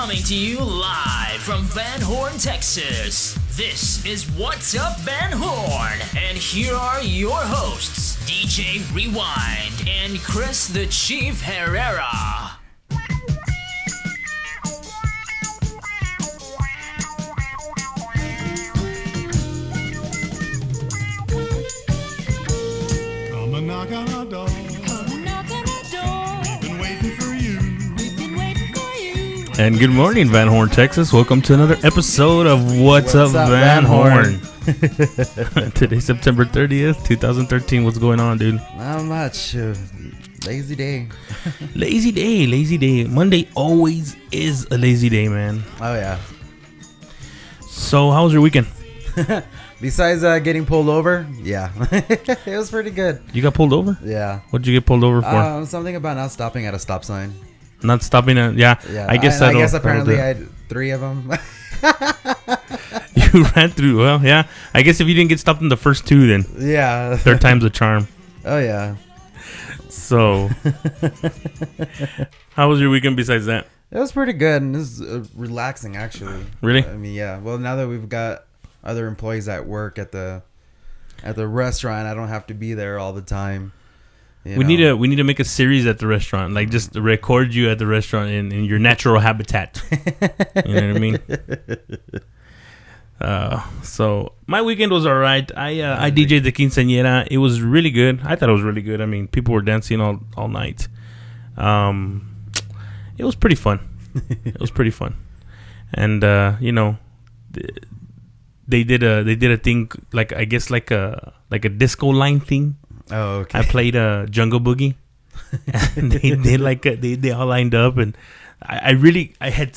Coming to you live from Van Horn, Texas. This is What's Up Van Horn. And here are your hosts, DJ Rewind and Chris the Chief Herrera. Come and knock on our door. We've been waiting for you. And good morning, Van Horn, Texas. Welcome to another episode of What's Up, Van Horn. Today's September 30th, 2013. What's going on, dude? Not much. Lazy day. Lazy day. Monday always is a lazy day, man. Oh, yeah. So, how was your weekend? Besides getting pulled over, yeah. It was pretty good. You got pulled over? Yeah. What did you get pulled over for? Something about not stopping at a stop sign. Not stopping at, yeah. I guess I guess apparently I had 3 of them. You ran through, well, yeah. I guess if you didn't get stopped in the first 2, then Yeah. third time's a charm. Oh, yeah. So, how was your weekend besides that? It was pretty good, and this is relaxing, actually. Really? I mean, yeah. Well, now that we've got other employees at work at the restaurant, I don't have to be there all the time. We need to make a series at the restaurant, like just record you at the restaurant in your natural habitat. You know what I mean? So my weekend was all right. I DJ'd the quinceañera. It was really good. I thought it was really good. I mean, people were dancing all night. It was pretty fun. And they did a thing like I guess like a disco line thing. Oh, okay. I played Jungle Boogie, and they all lined up, and I had,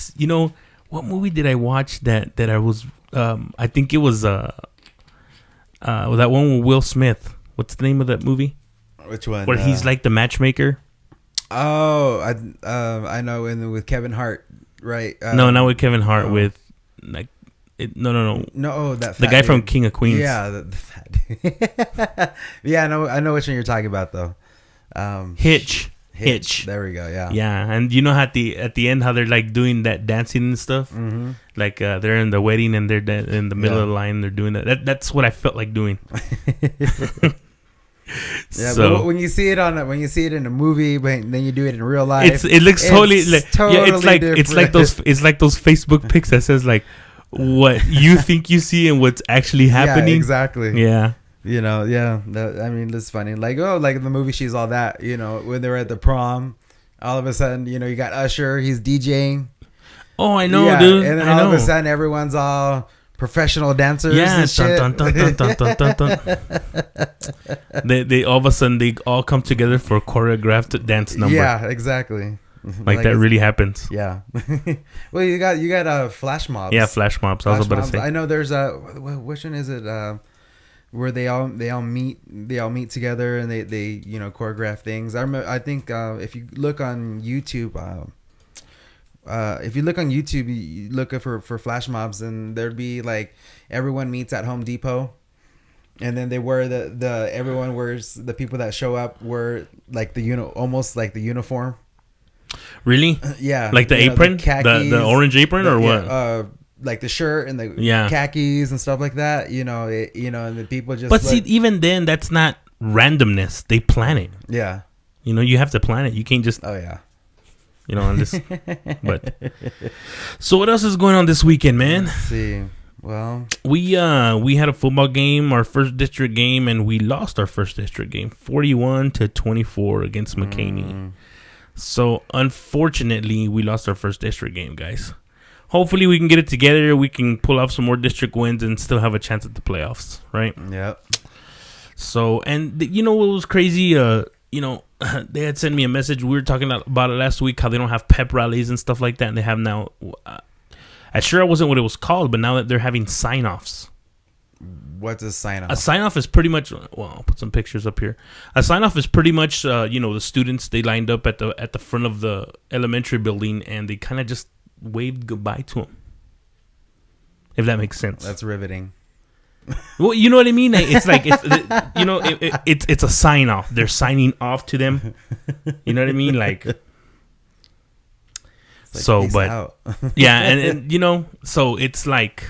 what movie did I watch that I was I think it was that one with Will Smith. What's the name of that movie? Which one? Where he's like the matchmaker. Oh, I know, with Kevin Hart, right? No, not with Kevin Hart. With like. No. No, that fat the guy dude from King of Queens. Yeah, the fat dude. Yeah, I know which one you're talking about though. Hitch. There we go. Yeah. Yeah, and you know how at the end how they're like doing that dancing and stuff. Mm-hmm. Like they're in the wedding and they're in the middle of the line. They're doing that. That's what I felt like doing. Yeah, so, but when you see it in a movie, but then you do it in real life, it looks totally different. it's like those Facebook pics that says like what you think you see and what's actually happening. Yeah, exactly. Yeah. That's funny. Like the movie She's All That, when they were at the prom, all of a sudden, you got Usher, he's DJing. Oh, I know, dude. And then all of a sudden everyone's all professional dancers and shit. Dun, dun, dun. They all of a sudden they all come together for a choreographed dance number. Yeah, exactly. Like that really happens. Yeah. Well, you got flash mobs. Yeah, flash mobs. I was about to say. I know there's which one is it? Where they all meet together and they choreograph things. I think if you look on YouTube, you look for flash mobs, and there'd be like everyone meets at Home Depot, and then they wear everyone wears, the people that show up wear like almost like the uniform. Really? Yeah. Like the apron, the orange apron, or what? Yeah, like the shirt and the khakis and stuff like that. And the people just. But see, even then, that's not randomness. They plan it. Yeah. You have to plan it. You can't just. Oh yeah. On this. But so what else is going on this weekend, man? Let's see. Well, we had a football game, our first district game, and we lost our first district game, 41-24 against McCaney. So, unfortunately, we lost our first district game, guys. Hopefully, we can get it together. We can pull off some more district wins and still have a chance at the playoffs, right? Yep. So, and what was crazy? They had sent me a message. We were talking about it last week, how they don't have pep rallies and stuff like that. And they have now. I sure it wasn't what it was called, but now that they're having sign-offs. What's a sign-off? A sign-off is pretty much, well, I'll put some pictures up here. A sign-off is pretty much, the students, they lined up at the front of the elementary building, and they kind of just waved goodbye to them. If that makes sense. That's riveting. Well, you know what I mean? It's like, it's a sign-off. They're signing off to them. You know what I mean? Like... Like, so, peace but out. yeah, and you know, so it's like,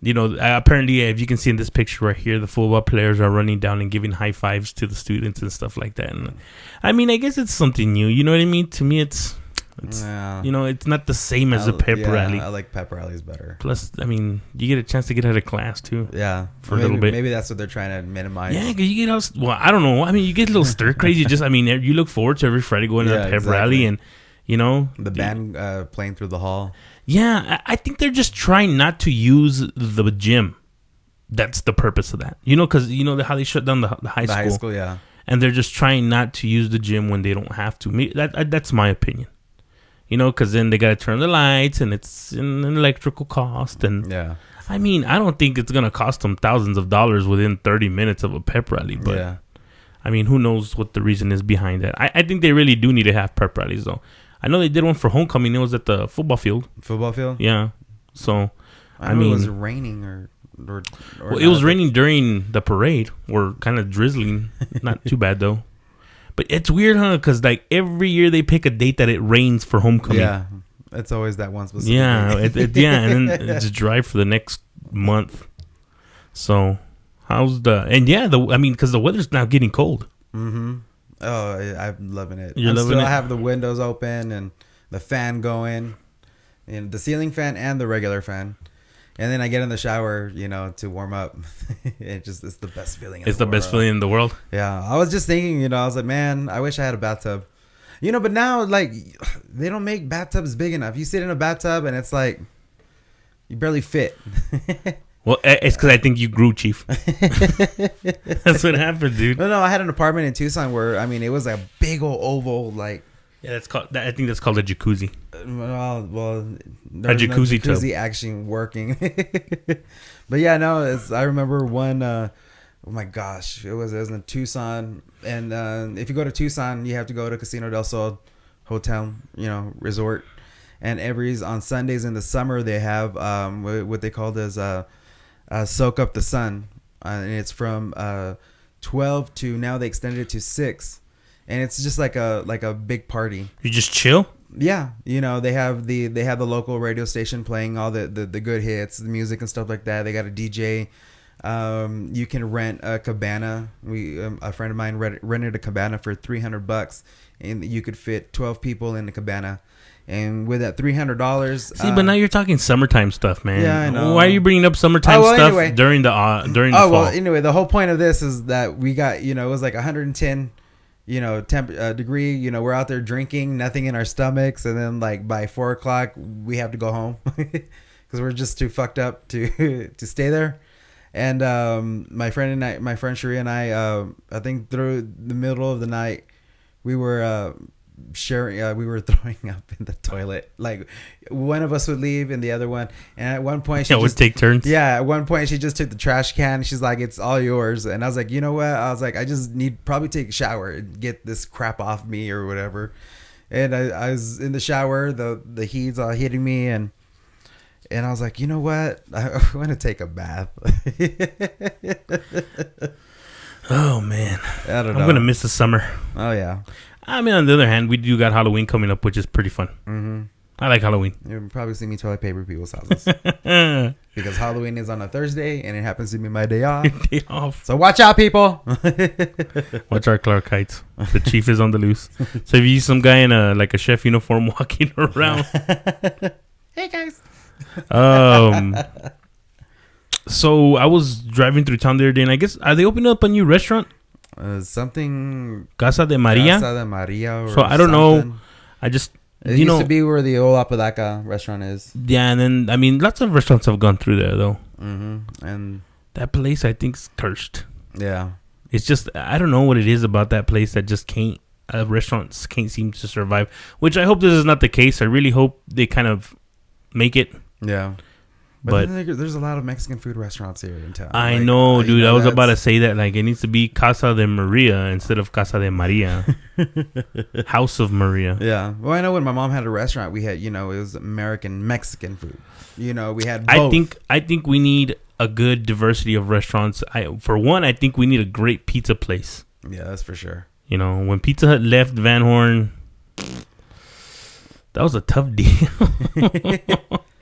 you know, apparently, if you can see in this picture right here, the football players are running down and giving high fives to the students and stuff like that. And I mean, I guess it's something new. You know what I mean? To me, it's Yeah. you know, it's not the same as a pep rally. I like pep rallies better. Plus, I mean, you get a chance to get out of class too. Yeah, For a little bit. Maybe that's what they're trying to minimize. Yeah, because you get all, well, I don't know. I mean, you get a little stir crazy. Just, I mean, you look forward to every Friday going to Yeah, the pep exactly. rally, and you know, The band playing through the hall. Yeah, I think they're just trying not to use the gym. That's the purpose of that. You know, because you know how they shut down the high The school. high school, yeah. And they're just trying not to use the gym when they don't have to. That's my opinion. You know, because then they got to turn the lights, and it's an electrical cost. And Yeah. I mean, I don't think it's going to cost them thousands of dollars within 30 minutes of a pep rally. But, Yeah. I mean, who knows what the reason is behind that. I think they really do need to have pep rallies, though. I know they did one for homecoming. It was at the football field. Football field? Yeah. So, I mean, it was raining or well, it was raining during the parade, or kind of drizzling. Not too bad though. But it's weird, huh? Because like every year they pick a date that it rains for homecoming. Yeah. It's always that one specific. Yeah, date. yeah, and then it's dry for the next month. So, how's I mean, because the weather's now getting cold. Mm-hmm. Oh, I'm loving it. You're loving still it? have the windows open and the fan going, and the ceiling fan and the regular fan. And then I get in the shower, you know, to warm up. It's the best feeling. It's the best feeling in the world. Yeah, I was just thinking, you know, I was like, man, I wish I had a bathtub. You know, but now like they don't make bathtubs big enough. You sit in a bathtub and it's like you barely fit. Well, it's because I think you grew, Chief. That's what happened, dude. No, I had an apartment in Tucson where I mean it was a big old oval like. Yeah, that's called. I think that's called a jacuzzi. Well, there's jacuzzi tub. actually working. But yeah, no, I remember one. Oh my gosh, it was in Tucson, and if you go to Tucson, you have to go to Casino del Sol hotel, you know, resort, and on Sundays in the summer they have what they call as soak up the sun, and it's from 12 to now they extended it to 6. And it's just like a big party. You just chill. Yeah, you know they have the local radio station playing all the good hits, the music and stuff like that. They got a DJ. You can rent a cabana. A friend of mine rented a cabana for $300, and you could fit 12 people in the cabana. And with that $300, See, but now you're talking summertime stuff, man. Yeah, I know. Why are you bringing up summertime stuff anyway. during the fall? well, anyway, the whole point of this is that we got, you know, it was like 110. You know, degree, you know, we're out there drinking, nothing in our stomachs. And then like by 4:00, we have to go home because we're just too fucked up to stay there. And my friend Sheree and I think through the middle of the night, we were we were throwing up in the toilet. Like one of us would leave and the other one. And at one point, would take turns. Yeah, at one point she just took the trash can. She's like, "It's all yours." And I was like, "You know what?" I was like, "I just need probably take a shower and get this crap off me or whatever." And I was in the shower, the heat's all hitting me, and I was like, "You know what? I want to take a bath." Oh man, I don't know. I'm gonna miss the summer. Oh yeah. I mean, on the other hand, we do got Halloween coming up, which is pretty fun. Mm-hmm. I like Halloween. You'll probably see me toilet paper people's houses because Halloween is on a Thursday and it happens to be my day off. Day off. So watch out, people. Watch our Clark Heights. The chief is on the loose. So if you see some guy in a chef uniform walking around, Hey guys. So I was driving through town the other day, and I guess are they opening up a new restaurant? Something Casa de Maria. Casa de Maria. Or So I don't something. know. I just It used to be where the old Apodaca restaurant is. Yeah, and then I mean, lots of restaurants have gone through there though. Mm-hmm. And that place, I think, is cursed. Yeah, it's just I don't know what it is about that place that just can't. Restaurants can't seem to survive. Which I hope this is not the case. I really hope they kind of make it. Yeah. But there's a lot of Mexican food restaurants here in town. I know, dude. I was about to say that. Like, it needs to be Casa de Maria instead of Casa de Maria. House of Maria. Yeah. Well, I know when my mom had a restaurant, we had, you know, it was American Mexican food. You know, we had both. I think we need a good diversity of restaurants. For one, I think we need a great pizza place. Yeah, that's for sure. You know, when Pizza Hut left Van Horn, That was a tough deal.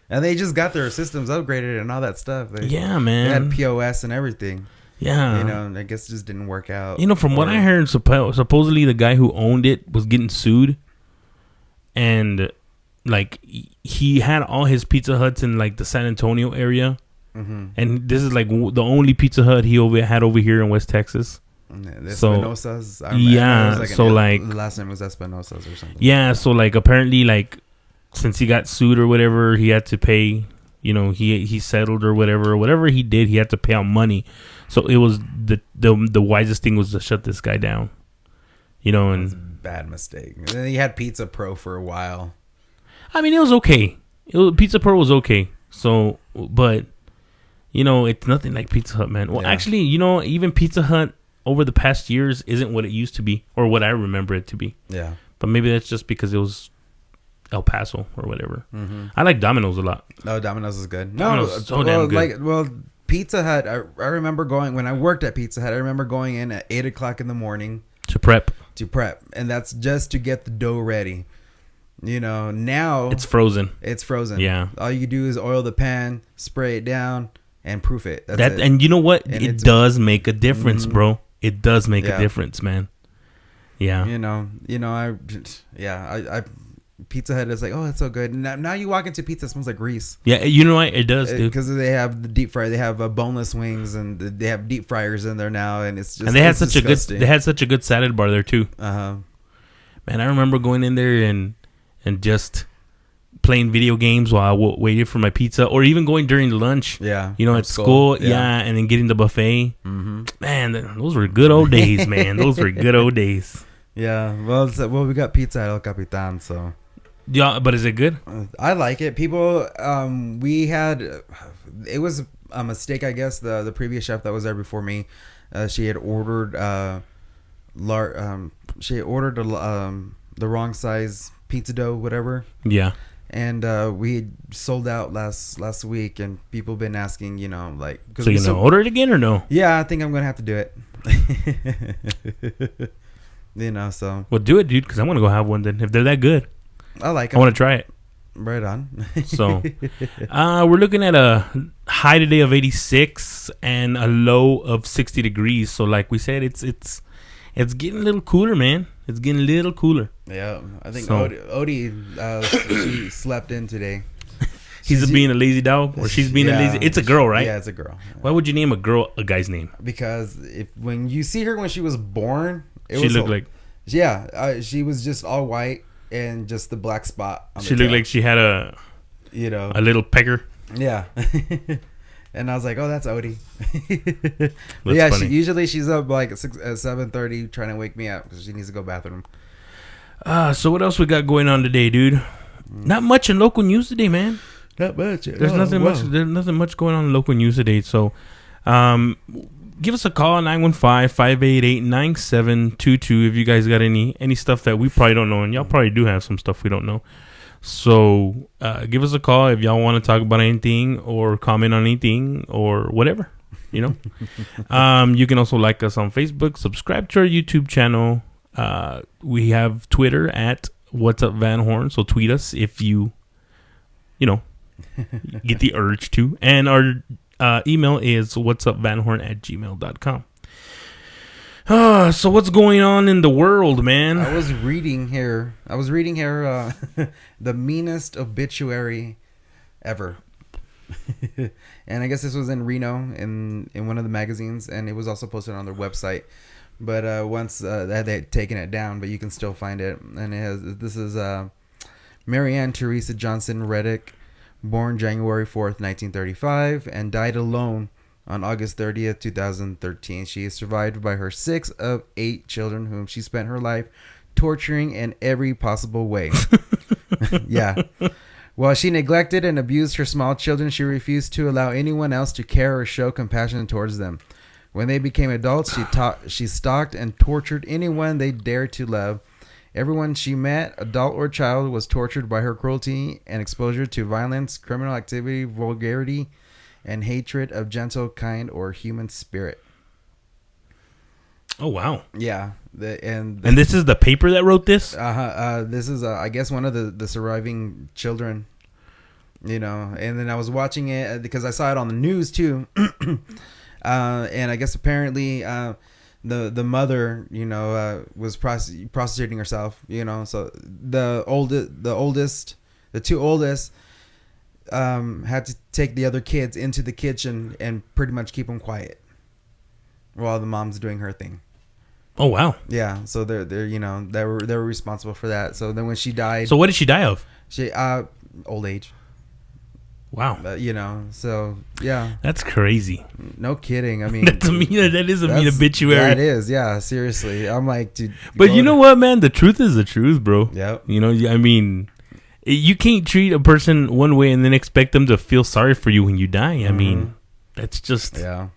And they just got their systems upgraded and all that stuff. Yeah, They man. had POS and everything. Yeah. You know, and I guess it just didn't work out. You know, from what I heard, supposedly the guy who owned it was getting sued. And, like, he had all his Pizza Huts in, like, the San Antonio area. Mm-hmm. And this is, like, the only Pizza Hut he had over here in West Texas. Espinosa's. Yeah, so, like... The last name was Espinosa's or something. Yeah, so, like, apparently, like, since he got sued or whatever, he had to pay... You know, he settled or whatever he did, he had to pay out money. So it was the wisest thing was to shut this guy down. You know, and That's a bad mistake. And then he had Pizza Pro for a while. I mean, it was okay. Pizza Pro was okay. So, but you know, it's nothing like Pizza Hut, man. Well, Yeah. actually, you know, even Pizza Hut over the past years isn't what it used to be or what I remember it to be. Yeah. But maybe that's just because it was El Paso or whatever. Mm-hmm. I like Domino's a lot. No, Domino's is good. Domino's is so damn good. Pizza Hut. I remember going when I worked at Pizza Hut. I remember going in at 8:00 in the morning To prep. and that's just to get the dough ready. You know, now It's frozen. it's frozen. Yeah. All you do is oil the pan, spray it down, and proof it. That's it. And you know what? And it it's- does make a difference, bro. It does make Yeah. a difference, man. Yeah. You know, I Pizza Hut is like, oh, it's so good. Now you walk into pizza, it smells like grease. Yeah, you know what? It does, dude. Because they have the deep fry, they have boneless wings, and they have deep fryers in there now, and it's just And they had it's such disgusting. they had such a good salad bar there too. Uh-huh. Man, I remember going in there and just playing video games while I waited for my pizza, or even going during lunch. Yeah, You know, from at school, yeah, and then getting the buffet. Mm-hmm. Man, those were good old days, man. Those were good old days. Yeah, well, we got pizza at El Capitan, so Yeah, but is it good? I like it. People, we had, it was a mistake, I guess. The previous chef that was there before me, she had ordered the wrong size pizza dough, whatever. Yeah. And we sold out last week, and people been asking, you know, like, So you know, order it again or no? yeah, I think I'm gonna have to do it. You know, so Well, do it, dude, because I want to go have one then. If they're that good, I like I it. want to try it. Right on. So, we're looking at a high today of 86 and a low of 60 degrees. So, like we said, it's getting a little cooler, man. It's getting a little cooler. Yeah, I think So- Odie she slept in today. He's being a lazy dog, or she's being a lazy. It's a girl, right? Yeah, it's a girl. Why would you name a girl a guy's name? Because when you see her when she was born, She looked like she was just all white and just the black spot. On she the looked tail, like she had a little pecker. yeah. And I was like, oh, that's Odie. But That's yeah, funny. she's up like at 7:30 trying to wake me up because she needs to go bathroom. So what else we got going on today, dude? Not much in local news today, man. Not much. There's nothing much. There's nothing much going on in local news today. So, give us a call 915-588-9722 if you guys got any stuff that we probably don't know, and y'all probably do have some stuff we don't know. So, give us a call if y'all want to talk about anything or comment on anything or whatever. You know, you can also like us on Facebook, subscribe to our YouTube channel. We have Twitter at What's Up Van Horn. So tweet us if you know, get the urge to. And our email is whatsupvanhorn@gmail.com. So what's going on in the world, man? I was reading here the meanest obituary ever. And I guess this was in Reno in one of the magazines, and it was also posted on their website. But once they had taken it down, but you can still find it. And this is Marianne Teresa Johnson Reddick, born January 4th, 1935, and died alone on August 30th, 2013. She is survived by her 6 of 8 children, whom she spent her life torturing in every possible way. Yeah. While she neglected and abused her small children, she refused to allow anyone else to care or show compassion towards them. When they became adults, she stalked and tortured anyone they dared to love. Everyone she met, adult or child, was tortured by her cruelty and exposure to violence, criminal activity, vulgarity, and hatred of gentle, kind, or human spirit. Oh, wow. Yeah. And this is the paper that wrote this? This is I guess one of the surviving children. You know, and then I was watching it because I saw it on the news too. And I guess apparently the mother, you know, was prostituting herself, you know. So the two oldest had to take the other kids into the kitchen and pretty much keep them quiet while the mom's doing her thing. Oh wow. Yeah, so they're you know, they were responsible for that. So then when she died, so what did she die of? She old age. Wow. You know, so yeah, that's crazy. No kidding. I mean, that is a mean obituary. That is, yeah. Seriously, I'm like, dude. But you know what, man? The truth is the truth, bro. Yep. You know, I mean, you can't treat a person one way and then expect them to feel sorry for you when you die. I mean, that's just, yeah.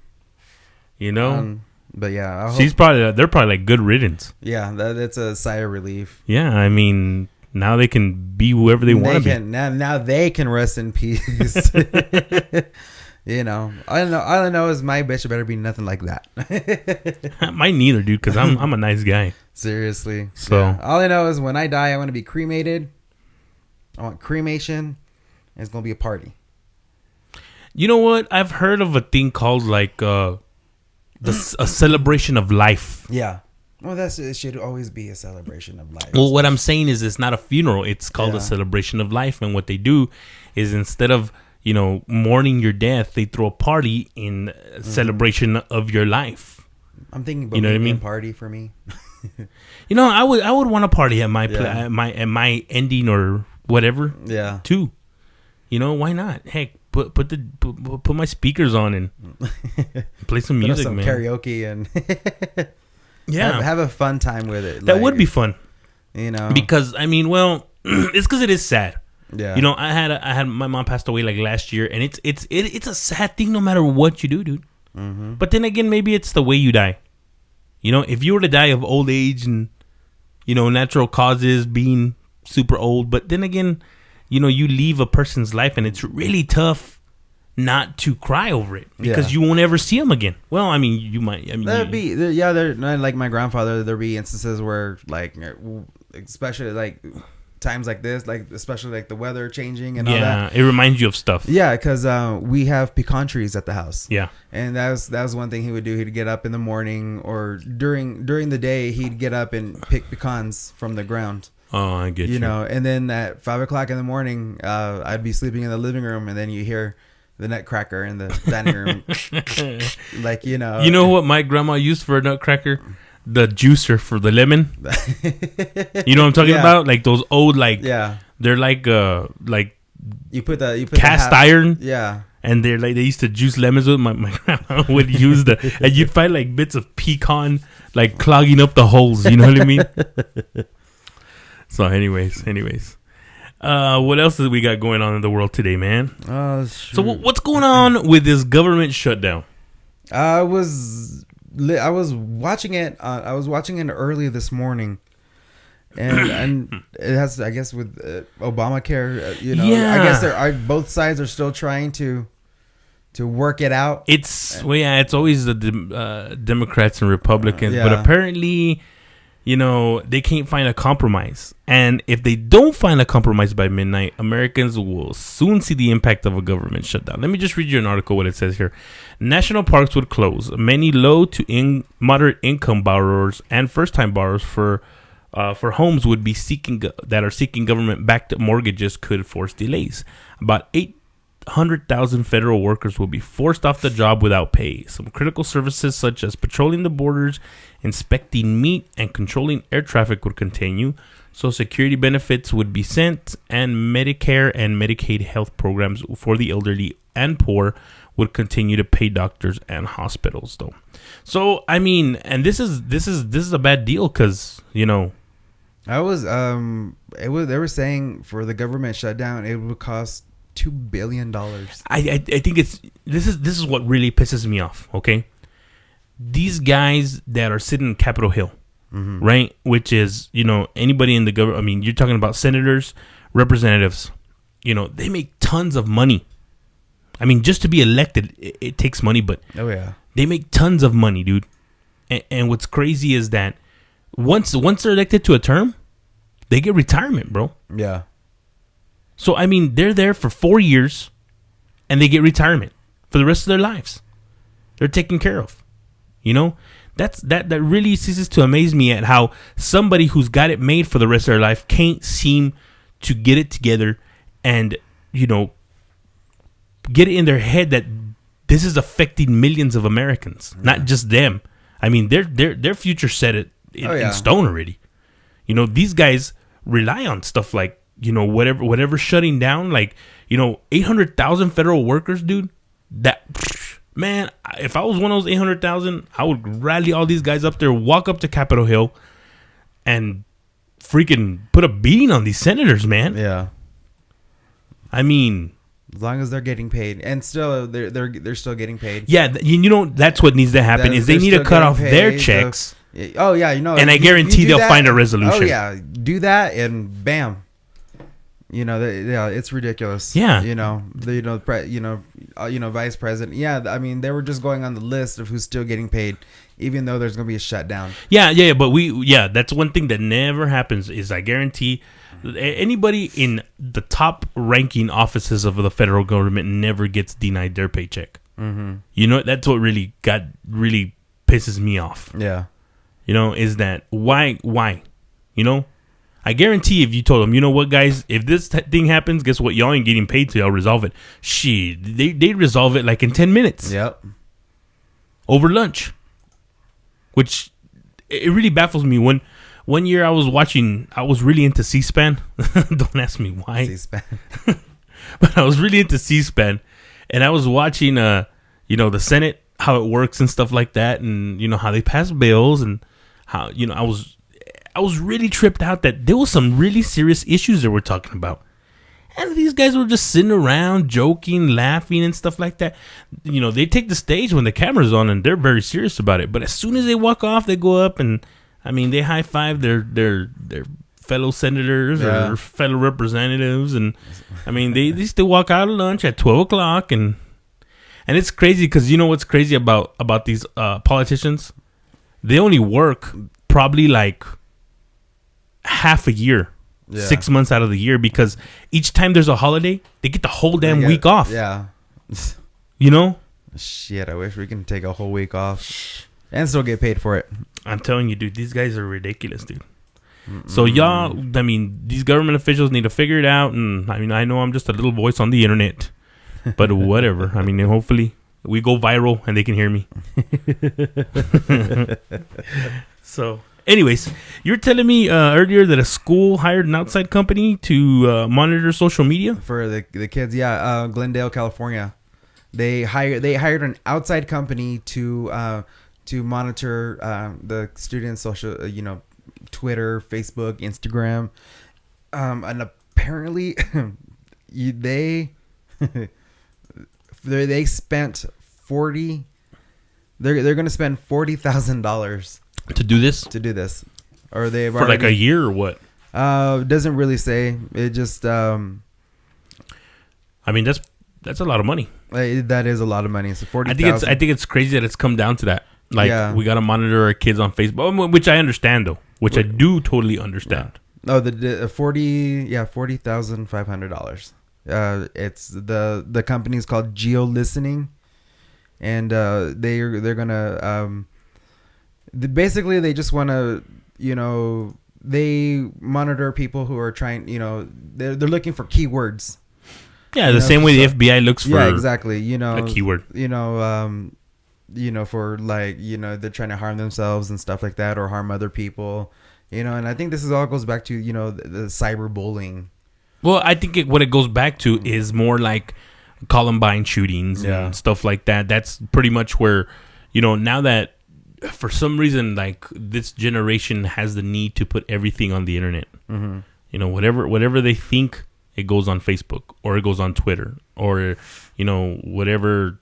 You know. But yeah, they're probably like good riddance. Yeah, that's a sigh of relief. Yeah, I mean. Now they can be whoever they want to be. Now they can rest in peace. You know, I don't know is my bitch better be nothing like that. Mine neither, dude, because I'm a nice guy. Seriously. So yeah. All I know is when I die, I want to be cremated. I want cremation. And it's gonna be a party. You know what? I've heard of a thing called like a celebration of life. Yeah. Well, it should always be a celebration of life. Well, what I'm saying is it's not a funeral. It's called a celebration of life. And what they do is instead of, you know, mourning your death, they throw a party in celebration of your life. I'm thinking about, you know what I mean? A party for me. You know, I would want a party at my at my ending or whatever. Yeah. Too. You know, why not? Heck, put my speakers on and play some music, some man. Karaoke and yeah, have a fun time with it. That would be fun, you know. Because I mean, well, it's because it is sad. Yeah, you know, I had my mom passed away like last year, and it's a sad thing no matter what you do, dude. Mm-hmm. But then again, maybe it's the way you die. You know, if you were to die of old age and, you know, natural causes, being super old, but then again, you know, you leave a person's life, and it's really tough not to cry over it because you won't ever see them again. Well, I mean, you might. I mean, there like my grandfather. There'll be instances where, like, especially like times like this, like especially like the weather changing and all that. Yeah, it reminds you of stuff. Yeah, because we have pecan trees at the house. Yeah, and that was one thing he would do. He'd get up in the morning or during the day. He'd get up and pick pecans from the ground. Oh, I get you. You know, and then at 5 o'clock in the morning, I'd be sleeping in the living room, and then you hear the nutcracker in the dining room. Like, you know. You know what my grandma used for a nutcracker? The juicer for the lemon. You know what I'm talking about? Like those old, like, they're like you put cast iron. Yeah. And they're like, they used to juice lemons with. My grandma would use and you'd find like bits of pecan like clogging up the holes. You know what I mean? So anyways. What else do we got going on in the world today, man? So what's going on with this government shutdown? I was watching it. I was watching it early this morning, and it has, I guess, with Obamacare. You know, I guess both sides are still trying to work it out. It's always the Democrats and Republicans, but apparently, you know, they can't find a compromise. And if they don't find a compromise by midnight, Americans will soon see the impact of a government shutdown. Let me just read you an article, what it says here. National parks would close. Many low to moderate income borrowers and first-time borrowers for homes would be seeking government-backed mortgages could force delays. About 800,000 federal workers will be forced off the job without pay. Some critical services such as patrolling the borders, inspecting meat, and controlling air traffic would continue. Social Security benefits would be sent, and Medicare and Medicaid health programs for the elderly and poor would continue to pay doctors and hospitals, though. So, I mean, and this is a bad deal because, you know, they were saying for the government shutdown it would cost $2 billion. I think this is what really pisses me off. Okay, these guys that are sitting in Capitol Hill, right? Which is, you know, anybody in the government. I mean, you're talking about senators, representatives. You know, they make tons of money. I mean, just to be elected, it takes money, but they make tons of money, dude. And what's crazy is that once they're elected to a term, they get retirement, bro. Yeah. So I mean, they're there for 4 years, and they get retirement for the rest of their lives. They're taken care of. You know, that really ceases to amaze me at how somebody who's got it made for the rest of their life can't seem to get it together and, you know, get it in their head that this is affecting millions of Americans, not just them. I mean, their future set in stone already. You know, these guys rely on stuff like, you know, whatever shutting down, like, you know, 800,000 federal workers, dude. That, man, if I was one of those 800,000, I would rally all these guys up there, walk up to Capitol Hill, and freaking put a beating on these senators, man. Yeah. I mean, as long as they're getting paid, and still they're still getting paid. Yeah, you know, that's what needs to happen is they need to cut off their checks. Oh yeah, you know, and I guarantee they'll find a resolution. Oh yeah, do that and bam. You know, it's ridiculous. Yeah, you know, vice president. Yeah, I mean, they were just going on the list of who's still getting paid, even though there's going to be a shutdown. Yeah, but that's one thing that never happens is I guarantee anybody in the top ranking offices of the federal government never gets denied their paycheck. Mm-hmm. You know, that's what really pisses me off. Yeah, you know, is that why? You know. I guarantee if you told them, you know what, guys, if this thing happens, guess what? Y'all ain't getting paid till y'all resolve it. Shit, they resolve it like in 10 minutes. Yep. Over lunch. Which, it really baffles me. One year I was really into C-SPAN. Don't ask me why. C-SPAN. But I was really into C-SPAN. And I was watching, you know, the Senate, how it works and stuff like that. And, you know, how they pass bills and how, you know, I was really tripped out that there was some really serious issues that we're talking about. And these guys were just sitting around, joking, laughing, and stuff like that. You know, they take the stage when the camera's on, and they're very serious about it. But as soon as they walk off, they go up and, I mean, they high-five their fellow senators or fellow representatives. And, I mean, they still walk out of lunch at 12 o'clock. And it's crazy because you know what's crazy about these politicians? They only work probably like half a year, 6 months out of the year, because each time there's a holiday, they get the whole damn week off. Yeah. You know? Shit, I wish we can take a whole week off and still get paid for it. I'm telling you, dude, these guys are ridiculous, dude. So y'all, I mean, these government officials need to figure it out. And I mean, I know I'm just a little voice on the internet, but whatever. I mean, hopefully we go viral and they can hear me. So... anyways, you were telling me earlier that a school hired an outside company to monitor social media for the kids. Yeah, Glendale, California. They hired an outside company to monitor the students' social, you know, Twitter, Facebook, Instagram, and apparently they spent they're going to spend $40,000. To do this, or they've for like a year or what? Doesn't really say. It just. I mean, that's a lot of money. That is a lot of money. So 40. I think it's crazy that it's come down to that. Like we got to monitor our kids on Facebook, which I understand though. Which I do totally understand. Yeah. Oh, the $40,500. It's the company's called Geo Listening, and they're gonna basically they just want to, you know, they monitor people who are trying, you know, they're looking for keywords. Yeah, the same way the FBI looks for exactly, you know, a keyword. You know, for like, you know, they're trying to harm themselves and stuff like that, or harm other people, you know. And I think this all goes back to, you know, the cyberbullying. Well, I think what it goes back to is more like Columbine shootings and stuff like that. That's pretty much where, you know, now that for some reason, like, this generation has the need to put everything on the internet. Mm-hmm. You know, whatever they think, it goes on Facebook or it goes on Twitter, or, you know, whatever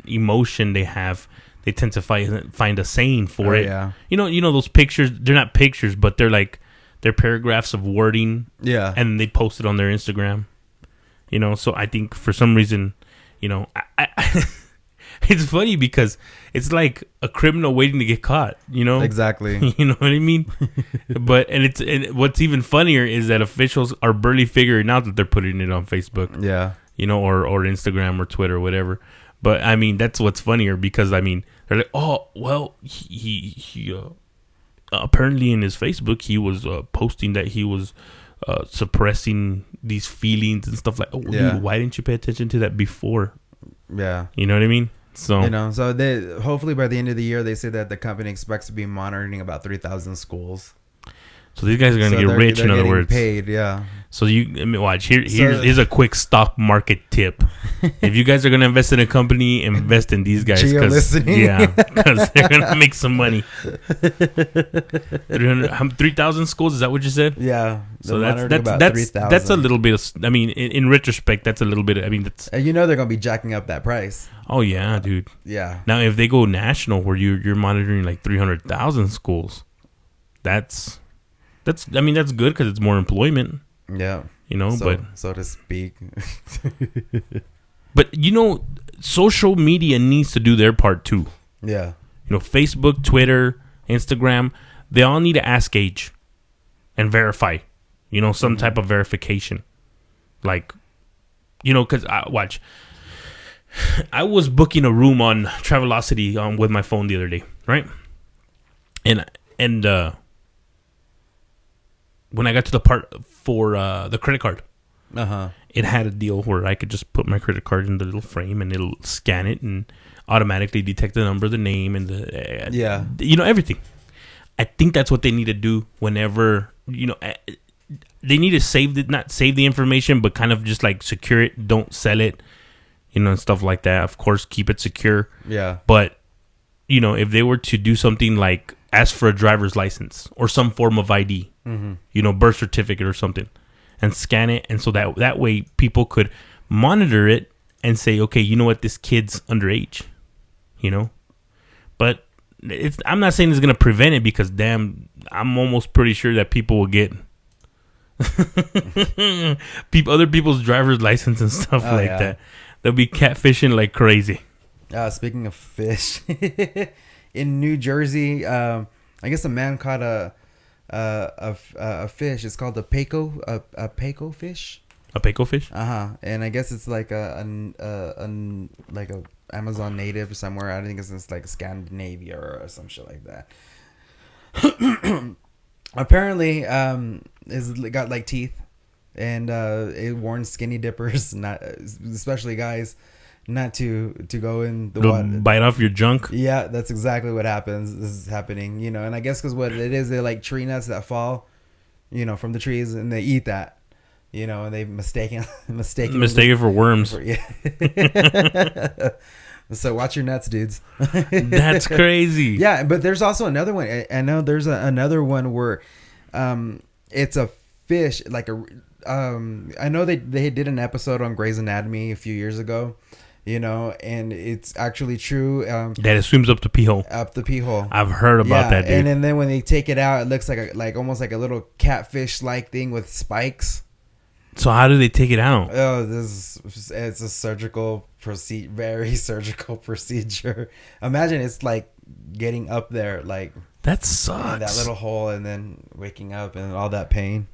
emotion they have, they tend to find a saying for it. Yeah. You know those pictures, they're not pictures, but they're paragraphs of wording. Yeah. And they post it on their Instagram. You know, so I think for some reason, you know, I it's funny because it's like a criminal waiting to get caught, you know? Exactly. You know what I mean? And what's even funnier is that officials are barely figuring out that they're putting it on Facebook, Yeah. you know, or Instagram or Twitter or whatever. But I mean, that's what's funnier because I mean, they're like, oh, well, he apparently in his Facebook, he was posting that he was suppressing these feelings and stuff like, oh, dude, why didn't you pay attention to that before? Yeah. You know what I mean? So, you know, so they hopefully by the end of the year, they say that the company expects to be monitoring about 3,000 schools. so these guys are going to get rich, in other words. Paid, yeah. So watch, here's a quick stock market tip. If you guys are going to invest in a company, invest in these guys. Because they're going to make some money. 3,000 schools, is that what you said? Yeah. So that's a little bit of, I mean, in retrospect, that's a little bit, I mean, that's. You know they're going to be jacking up that price. Oh, yeah, dude. Yeah. Now, if they go national where you're monitoring like 300,000 schools, that's I mean, that's good because it's more employment. Yeah. You know, so to speak. But, you know, social media needs to do their part too. Yeah. You know, Facebook, Twitter, Instagram, they all need to ask age and verify, you know, some type of verification. Like, you know, because I was booking a room on Travelocity with my phone the other day, right? And when I got to the part for the credit card, it had a deal where I could just put my credit card in the little frame and it'll scan it and automatically detect the number, the name, and the you know, everything. I think that's what they need to do whenever, you know, they need to not save the information, but kind of just like secure it, don't sell it, you know, and stuff like that. Of course, keep it secure. Yeah. But, you know, if they were to do something like ask for a driver's license or some form of ID, you know, birth certificate or something, and scan it, and so that way people could monitor it and say, okay, you know what, this kid's underage, you know. But I'm not saying it's gonna prevent it because damn, I'm almost pretty sure that people will get other people's driver's license and stuff that. They'll be catfishing like crazy. Speaking of fish, in New Jersey, I guess a man caught a fish. It's called a Paco fish. A Paco fish? And I guess it's like a Amazon native somewhere. I think it's like Scandinavia or some shit like that. Apparently, it's got like teeth, and it warns skinny dippers, not especially guys, not to go in the water. Bite off your junk. Yeah, that's exactly what happens. This is happening, you know. And I guess because what it is, they're like tree nuts that fall, you know, from the trees, and they eat that, you know, and they mistaken for worms. So watch your nuts, dudes. That's crazy. Yeah, but there's also another one. I know there's another one where, it's a fish like a. I know they did an episode on Grey's Anatomy a few years ago. You know, and it's actually true. That it swims up the pee hole. Up the pee hole. I've heard about that, dude. And then when they take it out, it looks like almost like a little catfish-like thing with spikes. So how do they take it out? Oh, it's a surgical procedure, very surgical procedure. Imagine it's like getting up there, like that sucks. In that little hole, and then waking up and all that pain.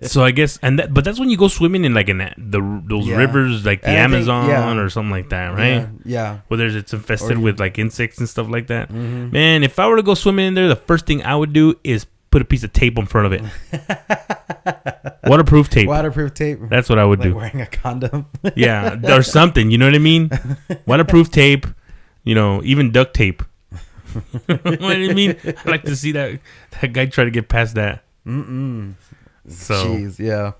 So I guess, but that's when you go swimming in like those rivers, like the Amazon or something like that, right? Yeah. Where it's infested with like insects and stuff like that. Mm-hmm. Man, if I were to go swimming in there, the first thing I would do is put a piece of tape in front of it. Waterproof tape. Waterproof tape. That's what I would do. Wearing a condom. Yeah, or something. You know what I mean? Waterproof tape. You know, even duct tape. You know what I mean? I like to see that guy try to get past that. So, jeez, yeah.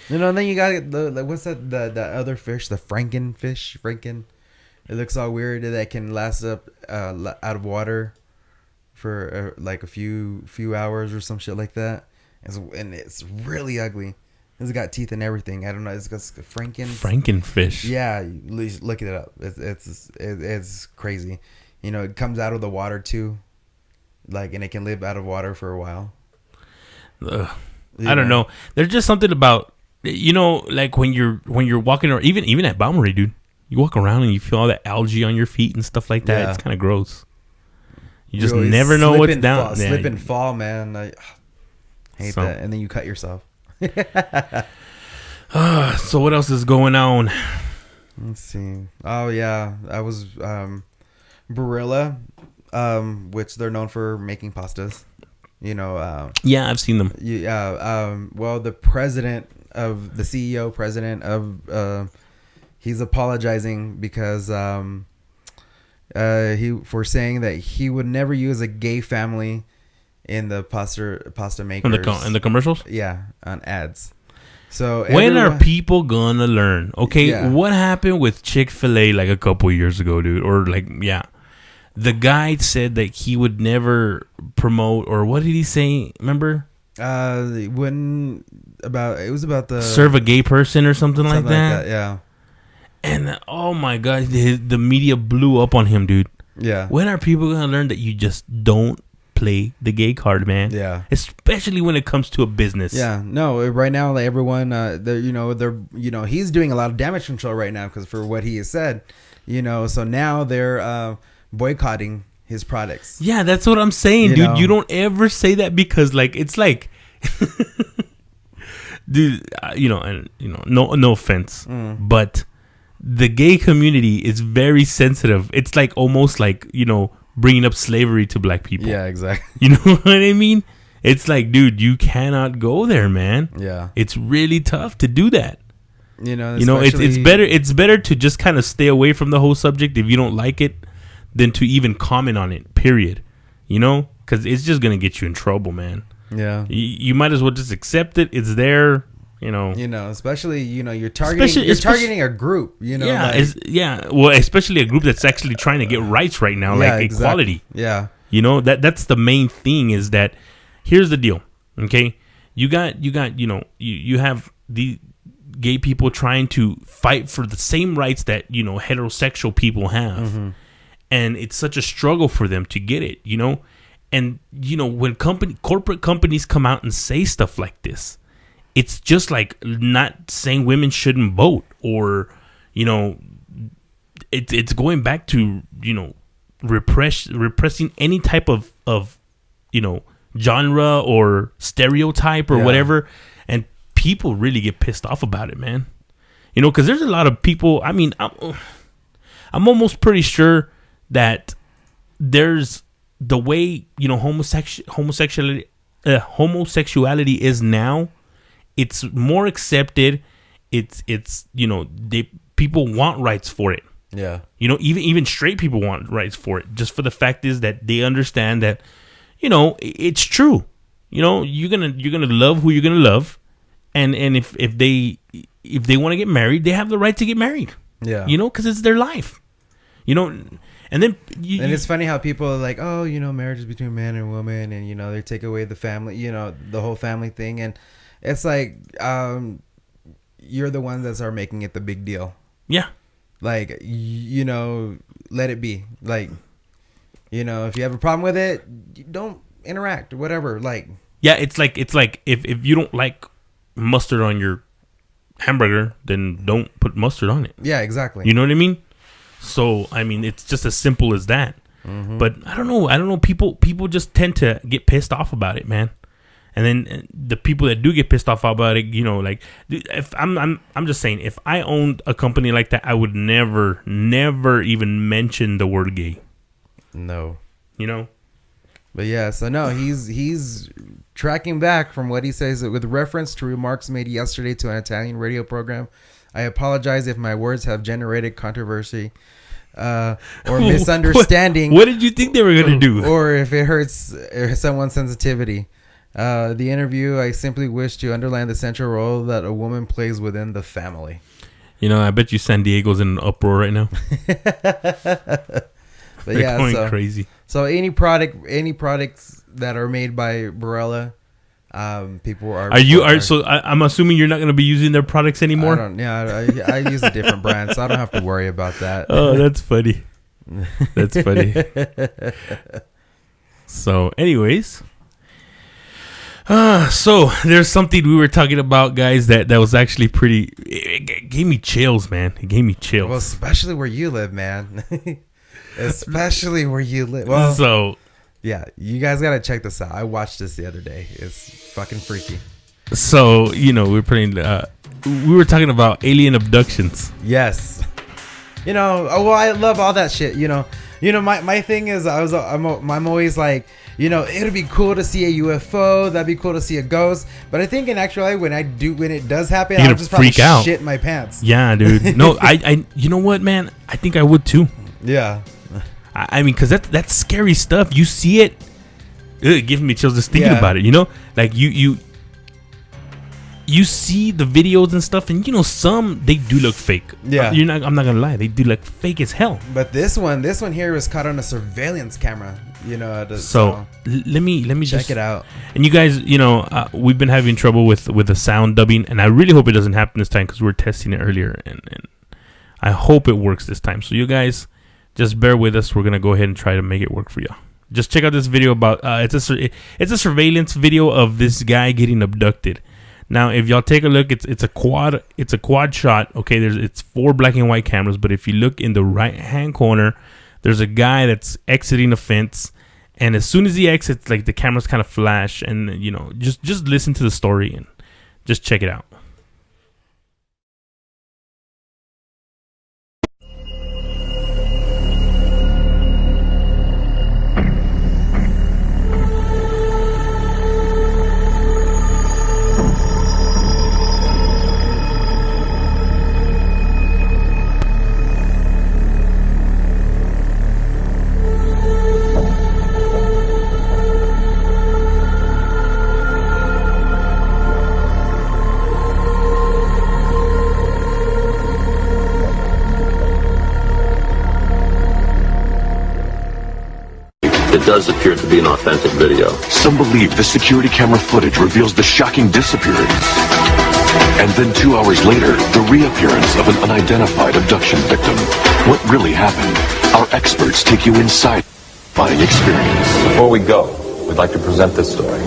You know, and then you got the what's that? The other fish, the frankenfish. It looks all weird. That can last up out of water for like a few hours or some shit like that. And it's really ugly. It's got teeth and everything. I don't know. It's got frankenfish. Yeah, look it up. It's crazy. You know, it comes out of the water too, like, and it can live out of water for a while. I don't know. There's just something about, you know, like when you're walking, or even at Balmorhea, dude. You walk around and you feel all that algae on your feet and stuff like that. Yeah. It's kind of gross. You just always never know slip what's and down. fall, Yeah. slip and fall, man. I hate So- that. And then you cut yourself. So what else is going on? Let's see. Oh yeah, I was Barilla, which they're known for making pastas. You know, Yeah, I've seen them. well, the CEO president of, he's apologizing because for saying that he would never use a gay family in the pasta makers. In the commercials? Yeah, on ads. So When are everyone- people gonna learn? Okay, Yeah. what happened with Chick-fil-A like a couple years ago, dude? Or like, yeah. The guy said that he would never promote, or what did he say? Remember? it was about the Serve a gay person or something like something that? yeah. And oh my god, the media blew up on him, dude. Yeah. When are people gonna learn that you just don't play the gay card, man? Yeah. Especially when it comes to a business. Yeah, no. Right now, like everyone, they're he's doing a lot of damage control right now because for what he has said, So now they're boycotting his products. Yeah, that's what I'm saying, You dude. know. You don't ever say that because, like, it's like, dude, no offense, but the gay community is very sensitive. It's like almost like bringing up slavery to black people. Yeah, exactly. You know what I mean? It's like, dude, you cannot go there, man. Yeah, It's really tough to do that. It's especially- it's better to just kind of stay away from the whole subject if you don't like it than to even comment on it, period. Because it's just going to get you in trouble, man. Yeah, You might as well just accept it. It's there, especially you're targeting a group. Well, especially a group that's actually trying to get rights right now, like equality. Yeah, That's the main thing. Is that here's the deal? Okay, you have the gay people trying to fight for the same rights that heterosexual people have, and it's such a struggle for them to get it. And when corporate companies come out and say stuff like this, it's just like not saying women shouldn't vote, or it's going back to repressing any type of genre or stereotype or whatever, and people really get pissed off about it, man. Because there's a lot of people. I mean, I'm almost pretty sure that there's the way homosexuality is now. It's more accepted. It's people want rights for it. yeah, Even straight people want rights for it. Just for the fact is that they understand that it's true. You're gonna love who you're gonna love, and if they want to get married, they have the right to get married. yeah. Because it's their life. And then And it's funny how people are like, oh, marriage is between man and woman, and they take away the family, the whole family thing, and it's like, you're the ones that are making it the big deal. yeah. Like, let it be. Like, if you have a problem with it, don't interact or whatever. Like, Yeah, it's like if you don't like mustard on your hamburger, then don't put mustard on it. yeah, exactly. You know what I mean? So I mean, it's just as simple as that. But I don't know. People just tend to get pissed off about it, man. And then the people that do get pissed off about it, like, if I'm just saying, if I owned a company like that, I would never even mention the word gay. No. But yeah, so no, he's tracking back from what he says with reference to remarks made yesterday to an Italian radio program. I apologize if my words have generated controversy or misunderstanding. What did you think they were gonna do? Or if it hurts someone's sensitivity. The interview, I simply wish to underline the central role that a woman plays within the family. I bet you San Diego's in an uproar right now. But They're yeah, going crazy. So any products that are made by Barilla, people are. So I'm assuming you're not going to be using their products anymore. I use a different brand, so I don't have to worry about that. Oh, that's funny. That's funny. So, anyways, So there's something we were talking about, guys, that was actually pretty. It gave me chills, man. It gave me chills. Well, especially where you live, man. Especially where you live. Well, so yeah, you guys gotta check this out. I watched this the other day. It's fucking freaky. So we're putting. We were talking about alien abductions. Yes. I love all that shit. My thing is I'm always like, it'd be cool to see a UFO. That'd be cool to see a ghost. But I think in actuality, when it does happen, I'll just probably freak out, shit my pants. Yeah, dude. No, I you know what, man? I think I would too. Yeah. I mean, because that's scary stuff. You see it, it gives me chills just thinking about it. Like you see the videos and stuff, and some they do look fake. Yeah, I'm not gonna lie, they do look fake as hell. But this one here was caught on a surveillance camera. So let me check it out. And you guys, we've been having trouble with the sound dubbing, and I really hope it doesn't happen this time because we were testing it earlier, and I hope it works this time. So you guys, just bear with us. We're gonna go ahead and try to make it work for you. Just check out this video about it's a surveillance video of this guy getting abducted. Now, if y'all take a look, it's a quad shot. Okay, it's 4 black and white cameras, but if you look in the right hand corner, there's a guy that's exiting a fence, and as soon as he exits, like the cameras kind of flash, and just listen to the story and just check it out. It does appear to be an authentic video. Some believe the security camera footage reveals the shocking disappearance. And then 2 hours later, the reappearance of an unidentified abduction victim. What really happened? Our experts take you inside the experience. Before we go, we'd like to present this story.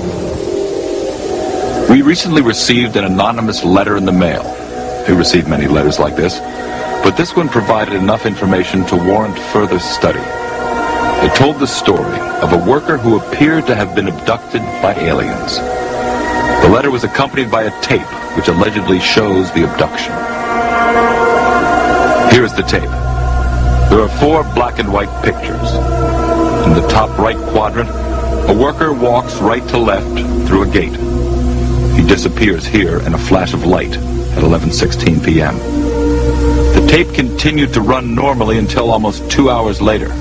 We recently received an anonymous letter in the mail. We received many letters like this, but this one provided enough information to warrant further study. It told the story of a worker who appeared to have been abducted by aliens. The letter was accompanied by a tape which allegedly shows the abduction. Here is the tape. There are 4 black and white pictures. In the top right quadrant, a worker walks right to left through a gate. He disappears here in a flash of light at 11:16 p.m. The tape continued to run normally until almost 2 hours later.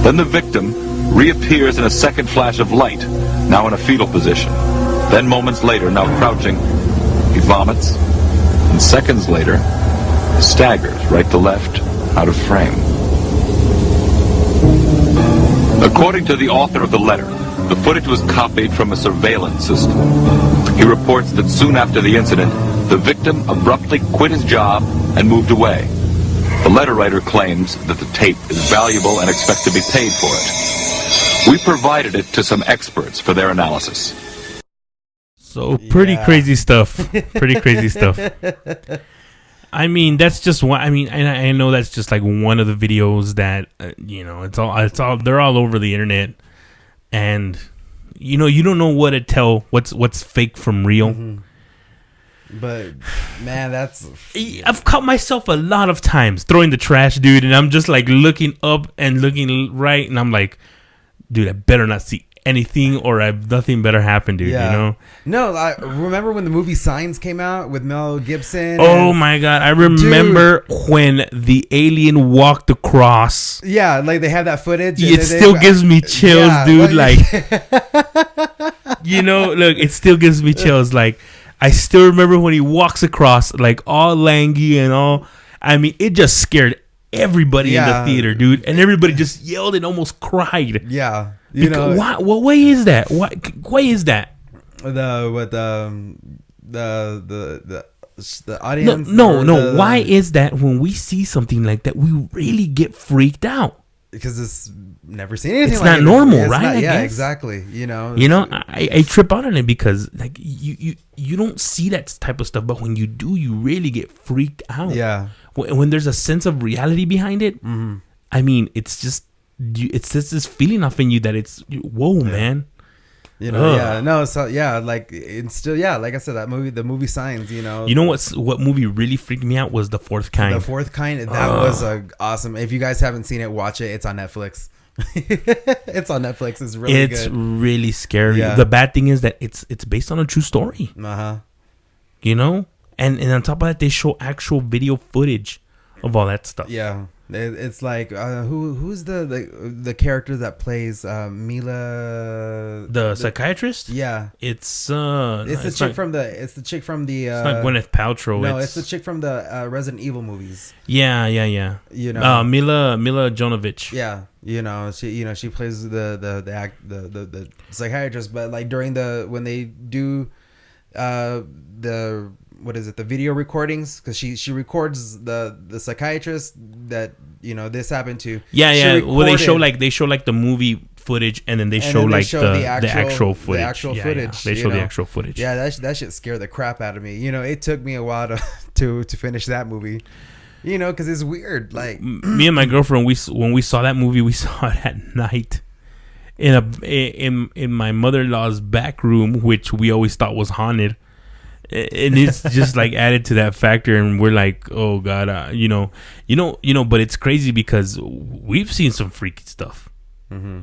Then the victim reappears in a second flash of light, now in a fetal position. Then moments later, now crouching, he vomits, and seconds later, staggers right to left, out of frame. According to the author of the letter, the footage was copied from a surveillance system. He reports that soon after the incident, the victim abruptly quit his job and moved away. The letter writer claims that the tape is valuable and expects to be paid for it. We provided it to some experts for their analysis. So pretty crazy stuff. Pretty crazy stuff. I mean, that's just one. I mean, I know that's just like one of the videos that it's all they're all over the internet, and you don't know what to tell what's fake from real. Mm-hmm. But man, I've caught myself a lot of times throwing the trash, dude, and I'm just like looking up and looking right, and I'm like, dude, I better not see anything, or nothing better happen, dude. Yeah. No, I remember when the movie Signs came out with Mel Gibson. Oh my god, I remember when the alien walked across. Yeah, like they have that footage. It still gives me chills, dude. Like, look, it still gives me chills. Like, I still remember when he walks across, like all lanky and all. I mean, it just scared everybody in the theater, dude, and everybody just yelled and almost cried. Yeah, why is that? Why is that? The audience. No. Why is that when we see something like that, we really get freaked out? because it's never seen anything. It's like not it normal, before. right? I Yeah, guess. exactly. I trip out on it because like you don't see that type of stuff, but when you do, you really get freaked out. Yeah. When there's a sense of reality behind it, I mean, it's just this feeling off in you that it's whoa, man. Like it's still, like I said, the movie Signs, You know what movie really freaked me out was The Fourth Kind. The Fourth Kind, that was awesome. If you guys haven't seen it, watch it. It's on Netflix. It's on Netflix. It's really good. It's really scary. Yeah. The bad thing is that it's based on a true story. And on top of that, they show actual video footage of all that stuff. Yeah. It's like who's the character that plays Mila, the psychiatrist? Yeah, it's the chick from the it's not Gwyneth Paltrow. No, it's the chick from the Resident Evil movies. Yeah. Mila Jovovich. Yeah, she plays the psychiatrist, but like during when they do the video recordings, because she records the psychiatrist that this happened to. Well, they show like the movie footage, and then they show the actual footage. The actual footage. They show the actual footage. Yeah, that shit scared the crap out of me. It took me a while to finish that movie. Because it's weird. Like me and my girlfriend, when we saw that movie, we saw it at night in my mother-in-law's back room, which we always thought was haunted. And it's just like added to that factor, and we're like, oh god, but it's crazy because we've seen some freaky stuff. Do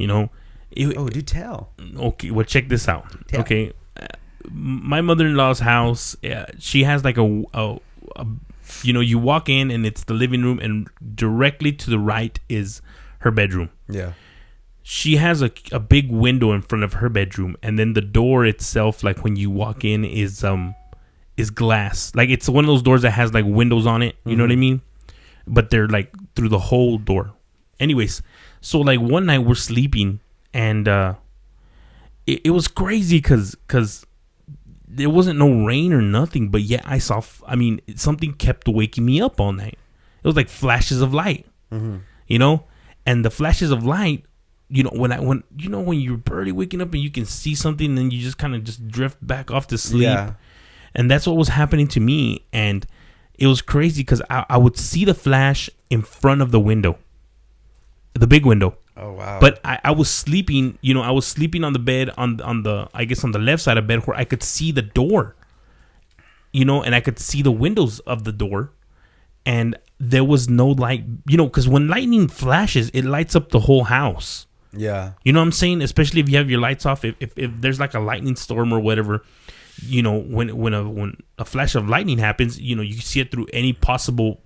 tell. Okay, well, check this out. Tell. Okay, my mother-in-law's house, she has like a you walk in and it's the living room, and directly to the right is her bedroom. Yeah. She has a big window in front of her bedroom, and then the door itself, like when you walk in, is glass. Like it's one of those doors that has like windows on it. You know what I mean? But they're like through the whole door. Anyways, so like one night we're sleeping, and it was crazy because there wasn't no rain or nothing, but yet something kept waking me up all night. It was like flashes of light, and the flashes of light, when you're barely waking up and you can see something, and then you just kind of just drift back off to sleep. Yeah. And that's what was happening to me. And it was crazy because I would see the flash in front of the window, the big window. Oh, wow. But I was sleeping, I was sleeping on the bed on the left side of bed, where I could see the door, and I could see the windows of the door. And there was no light, because when lightning flashes, it lights up the whole house. Yeah. You know what I'm saying? Especially if you have your lights off, if there's like a lightning storm or whatever, when a flash of lightning happens, you can see it through any possible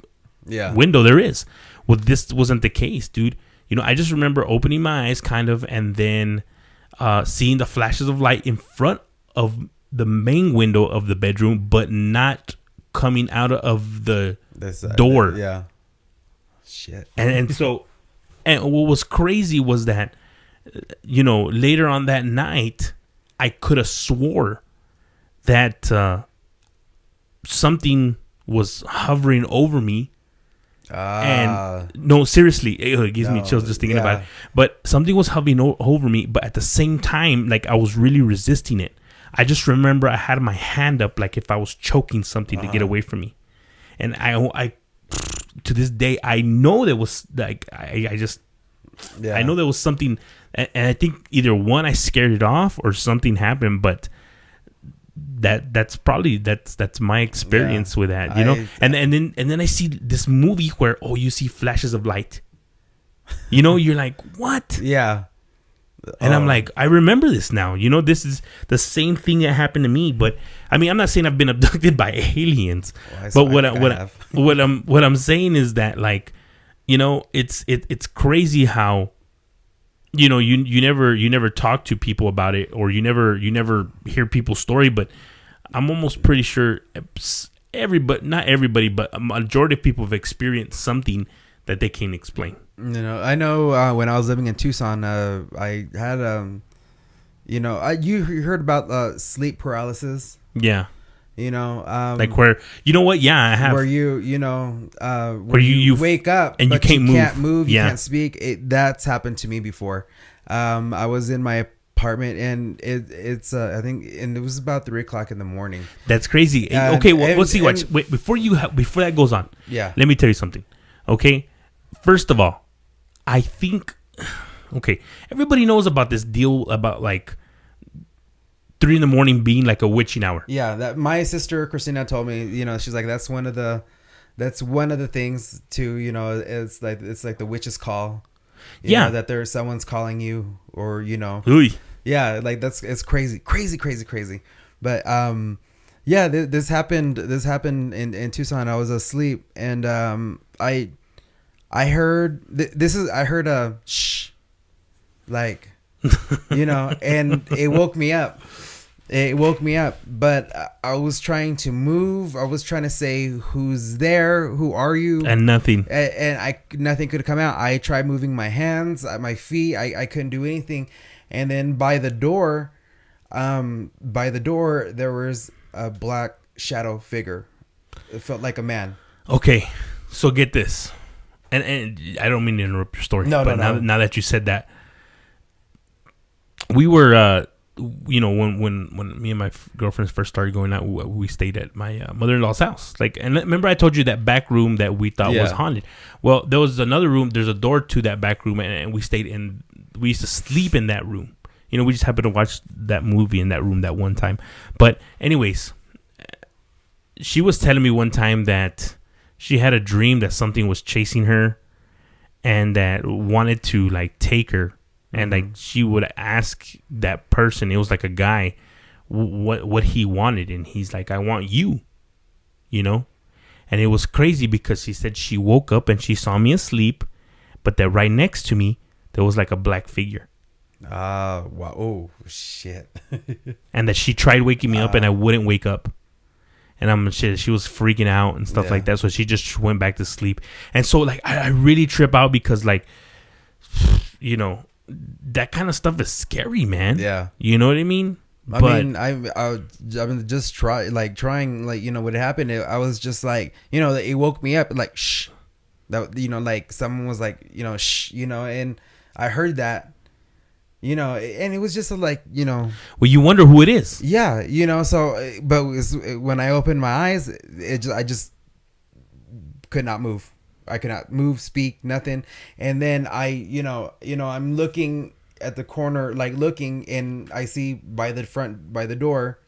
window there is. Well, this wasn't the case, dude. I just remember opening my eyes kind of, and then seeing the flashes of light in front of the main window of the bedroom, but not coming out of the door. Yeah. Shit. And so, and what was crazy was that, later on that night, I could have swore that something was hovering over me. And no, seriously, it gives me chills just thinking about it. But something was hovering over me, but at the same time, like I was really resisting it. I just remember I had my hand up, like if I was choking something to get away from me. And I to this day, I know there was like I know there was something, and I think either one, I scared it off, or something happened, but that's my experience with that, and then I see this movie where you see flashes of light, you're like, what? Yeah. And I'm like, I remember this now. This is the same thing that happened to me. But I mean, I'm not saying I've been abducted by aliens. But what I'm saying is that, like, it's crazy how, you never talk to people about it, or you never hear people's story. But I'm almost pretty sure not everybody, but a majority of people have experienced something that they can't explain. I know when I was living in Tucson, I had you heard about sleep paralysis. Yeah. You know, like where you know what? Yeah, I have. where where you wake up and you but can't move. can't move, you Yeah. can't speak. That's happened to me before. I was in my apartment and it's I think, and it was about 3:00 in the morning. That's crazy. And- Okay, well, and- let's see. Watch. and- Wait, before that goes on. Yeah. Let me tell you something. Okay, first of all, I think. Okay, everybody knows about this deal about like 3 a.m. being like a witching hour. Yeah, that my sister Christina told me. You know, she's like, that's one of the things to, you know, it's like the witch's call. You Yeah. know, that there's someone's calling you, or you know. Ooh. Yeah, like it's crazy. But yeah, this happened in Tucson. I was asleep and I heard I heard a shh, like, you know, and it woke me up. But I was trying to move. I was trying to say, who's there? Who are you? And nothing. And nothing could come out. I tried moving my hands, my feet. I couldn't do anything. And then by the door there was a black shadow figure. It felt like a man. Okay, so get this, and I don't mean to interrupt your story. No, but no. now that you said that, we were, you know, when me and my girlfriends first started going out, we stayed at my mother-in-law's house. Like, and remember I told you that back room that we thought was Yeah. haunted. Well, there was another room. There's a door to that back room, and we stayed in. We used to sleep in that room. You know, we just happened to watch that movie in that room that one time. But anyways, she was telling me one time that she had a dream that something was chasing her and that wanted to like take her, and like she would ask that person, it was like a guy, what he wanted, and he's like, I want you, you know. And it was crazy because she said she woke up and she saw me asleep, but that right next to me there was like a black figure, Wow. Oh shit. and that she tried waking me up and I wouldn't wake up. And she was freaking out and stuff Yeah. like that. So she just went back to sleep. And so like I really trip out because like, you know, that kind of stuff is scary, man. Yeah. You know what I mean? I mean, I've been just trying, like, you know, what happened. I was just like, you know, it woke me up, like, shh, that, you know, like someone was like, you know, shh, you know, and I heard that, you know, and it was just like, you know, well, you wonder who it is. yeah, you know, so, but when I opened my eyes, I just could not move. I could not move, speak, nothing. And then I'm looking at the corner, like looking, and I see by the door,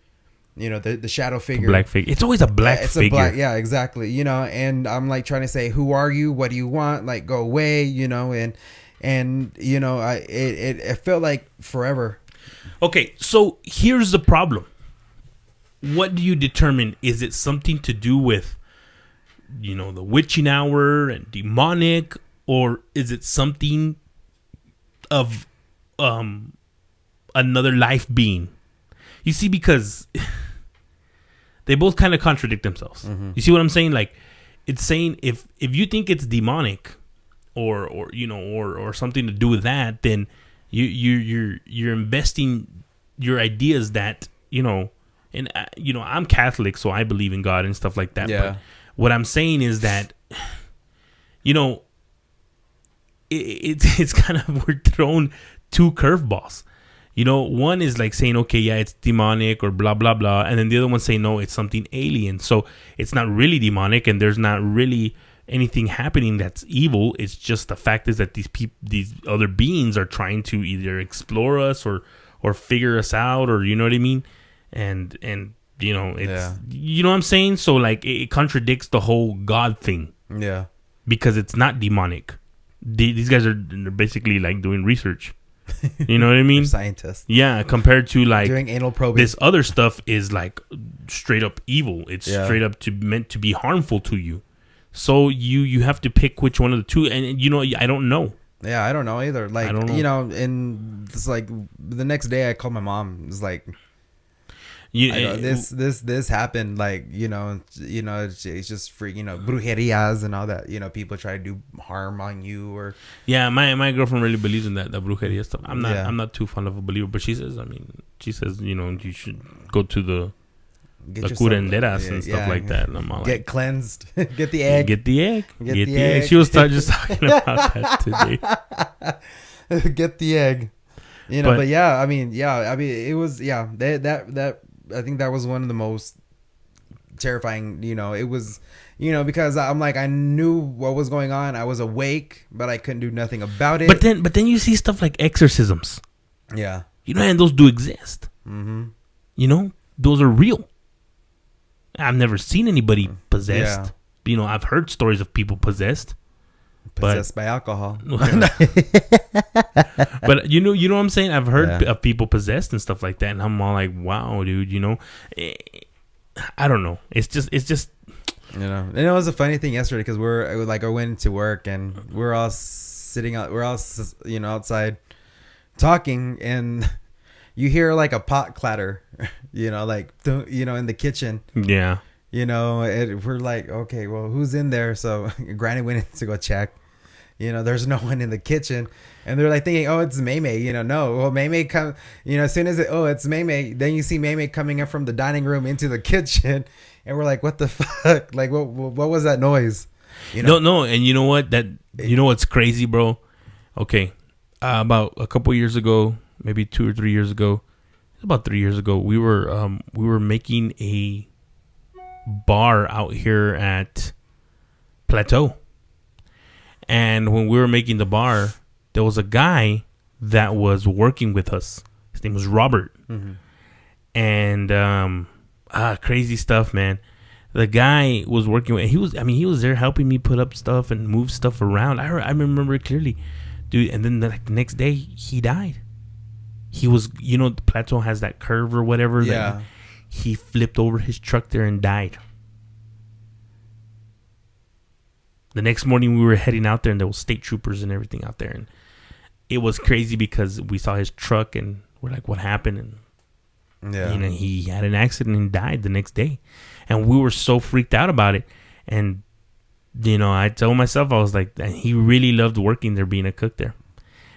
you know, the shadow figure. Black figure. It's always a black It's figure. a black, yeah, exactly. You know, and I'm like trying to say, who are you? What do you want? Like, go away, you know, and you know, it felt like forever. Okay, so here's the problem. What do you determine? Is it something to do with, you know, the witching hour and demonic, or is it something of another life being? You see, because they both kind of contradict themselves. Mm-hmm. You see what I'm saying? Like, it's saying if you think it's demonic or you know or something to do with that, then you're investing your ideas that, you know, and you know, I'm Catholic, so I believe in God and stuff like that. Yeah. But what I'm saying is that, you know, it's kind of, we're thrown two curveballs. You know, one is like saying, okay, yeah, it's demonic or blah, blah, blah. And then the other one saying, no, it's something alien. So it's not really demonic and there's not really anything happening that's evil. It's just the fact is that these other beings are trying to either explore us or figure us out, or, you know what I mean? And you know, it's, Yeah. you know what I'm saying? So like it contradicts the whole God thing Yeah. because it's not demonic. These guys are basically like doing research. You know what I mean? Scientists Yeah, compared to like doing anal probing. this other stuff is like straight up evil. It's Yeah. straight up meant to be harmful to you. So you have to pick which one of the two. And you know, I don't know. Yeah, I don't know either. Like, I don't know. you know, and it's like the next day I called my mom. It's like, I know, this happened. Like, you know, it's just free, you know, brujerias and all that. You know, people try to do harm on you or. Yeah, my girlfriend really believes in that brujeria stuff. I'm not Yeah. I'm not too fond of a believer, but she says, you know, you should go to the Get the yourself- curanderas and stuff like that. And I'm all Get like, cleansed. Get the egg. get the egg. Get Get the the egg. egg. She was just talking about that today. Get the egg. You know, But- but yeah, I mean, it was, that I think that was one of the most terrifying, you know, it was, you know, because I'm like, I knew what was going on. I was awake, but I couldn't do nothing about it. But then you see stuff like exorcisms. Yeah. You know, and those do exist. Mm-hmm. You know, those are real. I've never seen anybody possessed. Yeah. You know, I've heard stories of people possessed. Possessed by alcohol. But you know what I'm saying? I've heard Yeah. of people possessed and stuff like that, and I'm all like, wow, dude. You know, I don't know. It's just. You know, and it was a funny thing yesterday because I went to work and we're all sitting out, you know, outside talking, and you hear like a pot clatter, you know, like, you know, in the kitchen, Yeah. you know, and we're like, okay, well, who's in there? So Granny went in to go check, you know, there's no one in the kitchen, and they're like thinking, oh, it's Maymay, you know, no, well, Maymay come, you know, as soon as it's Maymay, then you see Maymay coming up from the dining room into the kitchen. And we're like, what the fuck? Like, what was that noise? You know? No, and you know what? You know what's crazy, bro? Okay, about a couple years ago, maybe 2 or 3 years ago, about 3 years ago, we were making a bar out here at Plateau, and when we were making the bar, there was a guy that was working with us. His name was Robert, and crazy stuff, man. The guy was working with, he was there helping me put up stuff and move stuff around. I remember it clearly, dude. And then the next day he died. He was, you know, the Plateau has that curve or whatever. Yeah. He flipped over his truck there and died. The next morning we were heading out there and there was state troopers and everything out there, and it was crazy because we saw his truck and we're like, what happened? And Yeah. you know, he had an accident and died the next day. And we were so freaked out about it. And, you know, I told myself, I was like, and he really loved working there, being a cook there.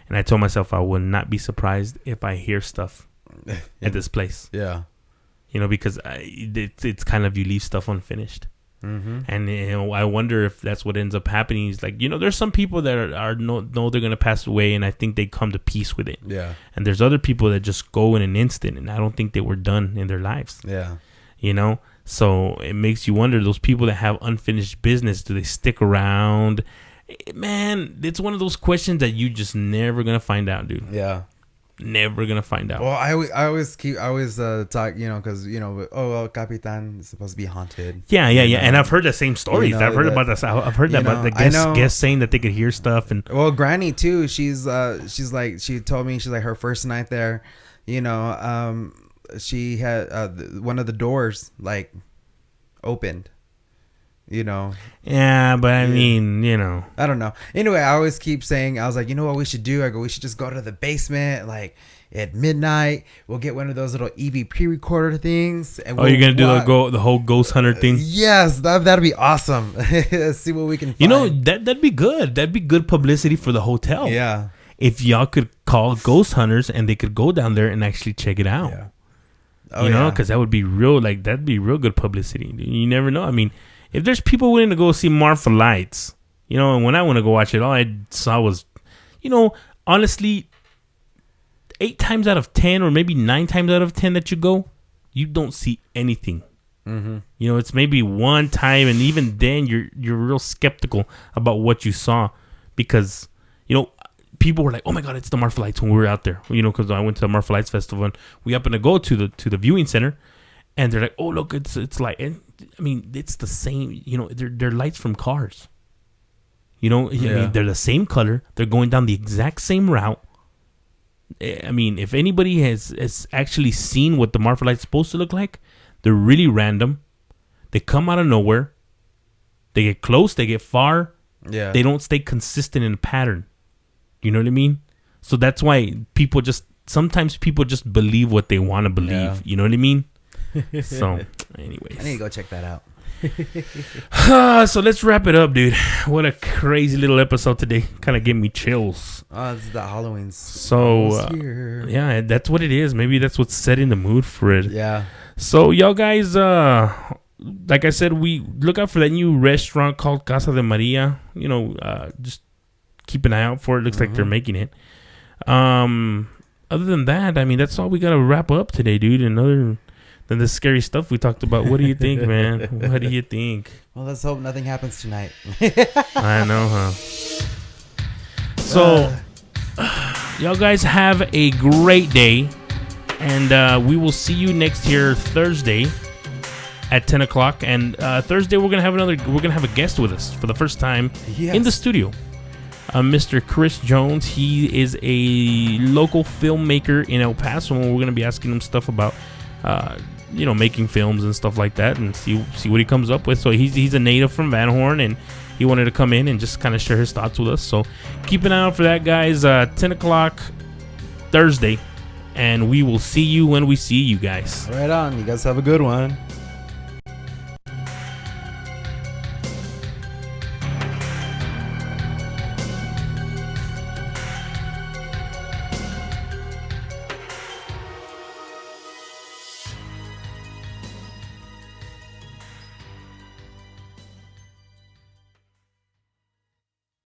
And I told myself I would not be surprised if I hear stuff at this place. Yeah. You know, because it's kind of, you leave stuff unfinished. Mm-hmm. And, you know, I wonder if that's what ends up happening. Is like, you know, there's some people that know they're going to pass away, and I think they come to peace with it. Yeah. And there's other people that just go in an instant, and I don't think they were done in their lives. Yeah. You know? So it makes you wonder, those people that have unfinished business, do they stick around? Man, it's one of those questions that you just never going to find out, dude. Yeah. Never going to find out. Well, I always talk, you know, because, you know, Capitan is supposed to be haunted. Yeah. And I've heard the same stories. You know, I've heard about this. I've heard that about the guests saying that they could hear stuff. And Well, Granny too. She's like, she told me, she's like, her first night there, you know, she had one of the doors like opened, you know. yeah, but I mean, you know, I don't know. Anyway, I always keep saying, I was like, you know what we should do? I go, we should just go to the basement, like at midnight. We'll get one of those little EVP recorder things. And you're gonna do the whole ghost hunter thing? Yes, that'd be awesome. See what we can find. You know, that'd be good. That'd be good publicity for the hotel. Yeah. If y'all could call ghost hunters and they could go down there and actually check it out. Yeah. You know, because that would be real. Like, that'd be real good publicity. You never know. I mean, if there's people willing to go see Marfa Lights, you know, and when I want to go watch it, all I saw was, you know, honestly, 8 times out of 10 or maybe 9 times out of 10 that you go, you don't see anything. Mm-hmm. You know, it's maybe one time, and even then you're real skeptical about what you saw, because, you know, people were like, oh my God, it's the Marfa Lights when we were out there, you know, because I went to the Marfa Lights Festival and we happened to go to the viewing center, and they're like, oh, look, it's like, and I mean, it's the same, you know, they're lights from cars, you know. Yeah. I mean, they're the same color, they're going down the exact same route. I mean, if anybody has actually seen what the Marfa Light's supposed to look like, they're really random. They come out of nowhere. They get close, they get far. Yeah. They don't stay consistent in a pattern. You know what I mean? So that's why sometimes people just believe what they want to believe. Yeah. You know what I mean? So, anyways. I need to go check that out. So let's wrap it up, dude. What a crazy little episode today. Kind of gave me chills. Oh, it's the Halloween's. So, almost here. yeah, that's what it is. Maybe that's what's setting the mood for it. Yeah. So y'all guys, like I said, we look out for that new restaurant called Casa de Maria. Just keep an eye out for it. Looks like they're making it. Other than that, I mean, that's all we got to wrap up today, dude. And other than the scary stuff we talked about, what do you think, man? What do you think? Well, let's hope nothing happens tonight. I know, huh? So, y'all guys have a great day. And we will see you next year, Thursday at 10 o'clock. And Thursday, we're going to have a guest with us for the first time in the studio. Mr. Chris Jones. He is a local filmmaker in El Paso, and we're going to be asking him stuff about, making films and stuff like that, and see what he comes up with. So he's a native from Van Horn, and he wanted to come in and just kind of share his thoughts with us. So keep an eye out for that, guys. 10 o'clock Thursday, and we will see you when we see you guys. Right on. You guys have a good one.